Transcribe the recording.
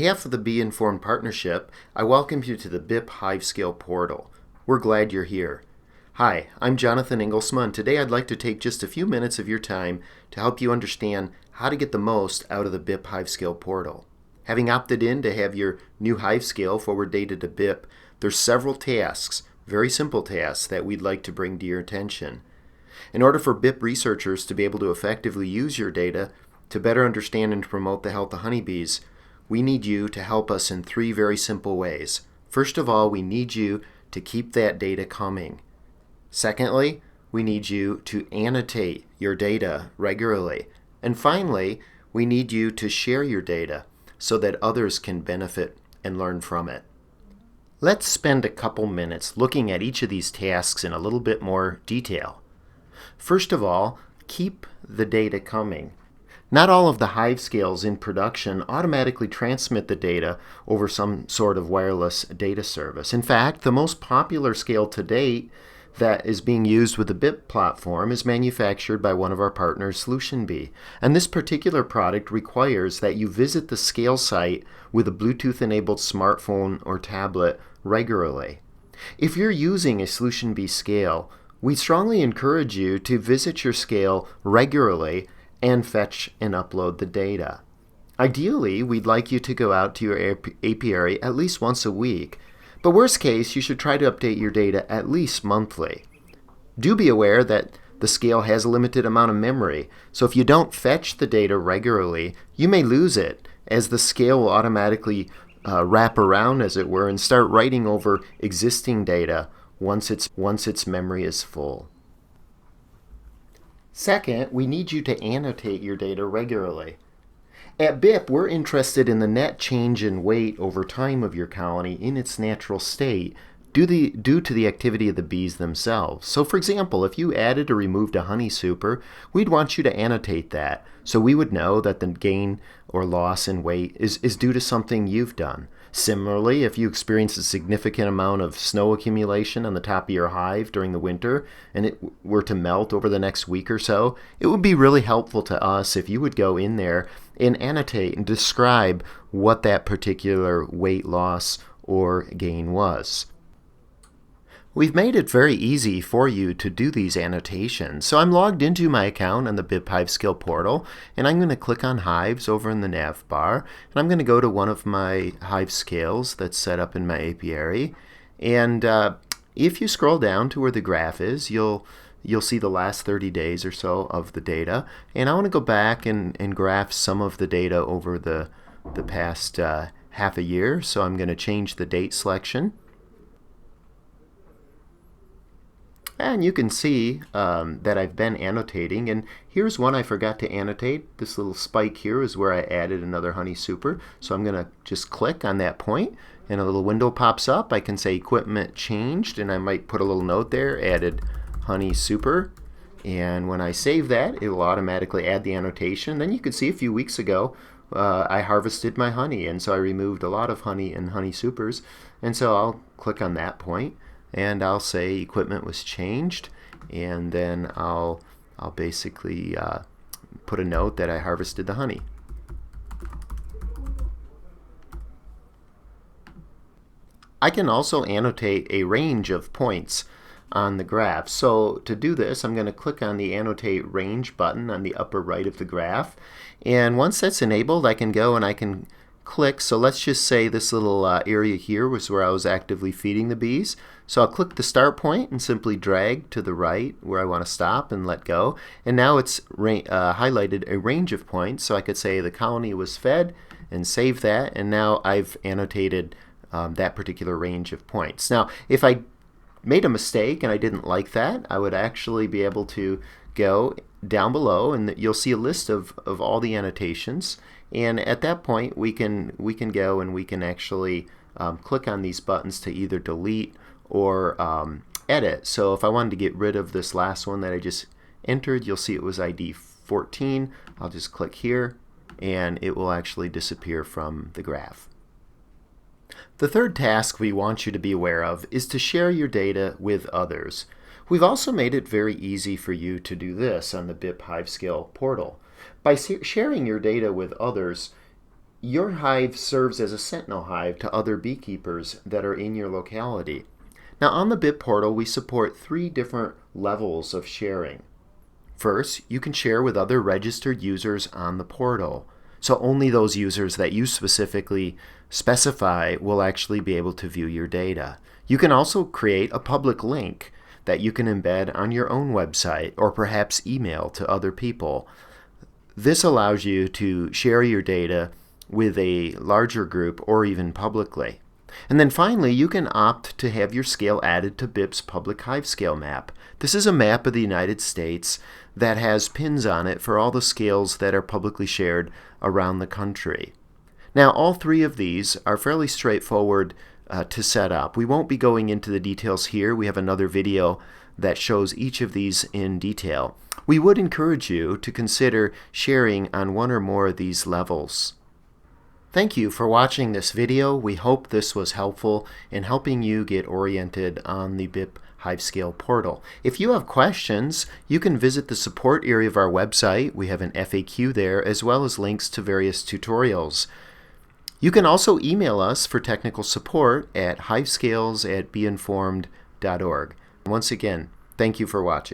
behalf of the Bee Informed Partnership, I welcome you to the BIP Hive Scale portal. We're glad you're here. Hi, I'm Jonathan Engelsma, and today I'd like to take just a few minutes of your time to help you understand how to get the most out of the BIP Hive Scale portal. Having opted in to have your new Hive Scale forward dated to BIP, there's several tasks, very simple tasks, that we'd like to bring to your attention. In order for BIP researchers to be able to effectively use your data to better understand and promote the health of honeybees, we need you to help us in three very simple ways. First of all, we need you to keep that data coming. Secondly, we need you to annotate your data regularly. And finally, we need you to share your data so that others can benefit and learn from it. Let's spend a couple minutes looking at each of these tasks in a little bit more detail. First of all, keep the data coming. Not all of the Hive scales in production automatically transmit the data over some sort of wireless data service. In fact, the most popular scale to date that is being used with the BIP platform is manufactured by one of our partners, Solution Bee. And this particular product requires that you visit the scale site with a Bluetooth-enabled smartphone or tablet regularly. If you're using a Solution Bee scale, we strongly encourage you to visit your scale regularly and fetch and upload the data. Ideally, we'd like you to go out to your apiary at least once a week, but worst case, you should try to update your data at least monthly. Do be aware that the scale has a limited amount of memory, so if you don't fetch the data regularly, you may lose it, as the scale will automatically wrap around, as it were, and start writing over existing data once its memory is full. Second, we need you to annotate your data regularly. At BIP, we're interested in the net change in weight over time of your colony in its natural state due to the activity of the bees themselves. So for example, if you added or removed a honey super, we'd want you to annotate that so we would know that the gain or loss in weight is due to something you've done. Similarly, if you experience a significant amount of snow accumulation on the top of your hive during the winter and it were to melt over the next week or so, it would be really helpful to us if you would go in there and annotate and describe what that particular weight loss or gain was. We've made it very easy for you to do these annotations. So I'm logged into my account on the BIP Hive Scale portal, and I'm going to click on Hives over in the nav bar, and I'm going to go to one of my Hive scales that's set up in my apiary. And if you scroll down to where the graph is, you'll see the last 30 days or so of the data. And I want to go back and graph some of the data over the past half a year. So I'm going to change the date selection. And you can see that I've been annotating, and here's one I forgot to annotate. This little spike here is where I added another honey super. So I'm going to just click on that point, and a little window pops up. I can say equipment changed, and I might put a little note there, added honey super. And when I save that, it will automatically add the annotation. Then you can see a few weeks ago, I harvested my honey, and so I removed a lot of honey and honey supers. And so I'll click on that point, and I'll say equipment was changed, and then I'll basically put a note that I harvested the honey. I can also annotate a range of points on the graph. So to do this, I'm going to click on the Annotate Range button on the upper right of the graph, and once that's enabled, I can go and I can click. So let's just say this little area here was where I was actively feeding the bees. So I'll click the start point and simply drag to the right where I want to stop and let go. And now it's highlighted a range of points. So I could say the colony was fed and save that. And now I've annotated that particular range of points. Now, if I made a mistake and I didn't like that, I would actually be able to go down below, and you'll see a list of all the annotations. And at that point, we can go and we can actually click on these buttons to either delete or edit. So if I wanted to get rid of this last one that I just entered, you'll see it was ID 14. I'll just click here, and it will actually disappear from the graph. The third task we want you to be aware of is to share your data with others. We've also made it very easy for you to do this on the BIP Hive Scale portal. By sharing your data with others, Your hive serves as a sentinel hive to other beekeepers that are in your locality. Now on the BIP portal, we support 3 different levels of sharing. First, you can share with other registered users on the portal. So only those users that you specifically specify will actually be able to view your data. You can also create a public link that you can embed on your own website or perhaps email to other people. This allows you to share your data with a larger group or even publicly. And then finally, you can opt to have your scale added to BIP's public hive scale map. This is a map of the United States that has pins on it for all the scales that are publicly shared around the country. Now, all 3 of these are fairly straightforward to set up. We won't be going into the details here. We have another video that shows each of these in detail. We would encourage you to consider sharing on 1 or more of these levels. Thank you for watching this video. We hope this was helpful in helping you get oriented on the BIP HiveScale portal. If you have questions, you can visit the support area of our website. We have an FAQ there, as well as links to various tutorials. You can also email us for technical support at hivescales@beinformed.org. Once again, thank you for watching.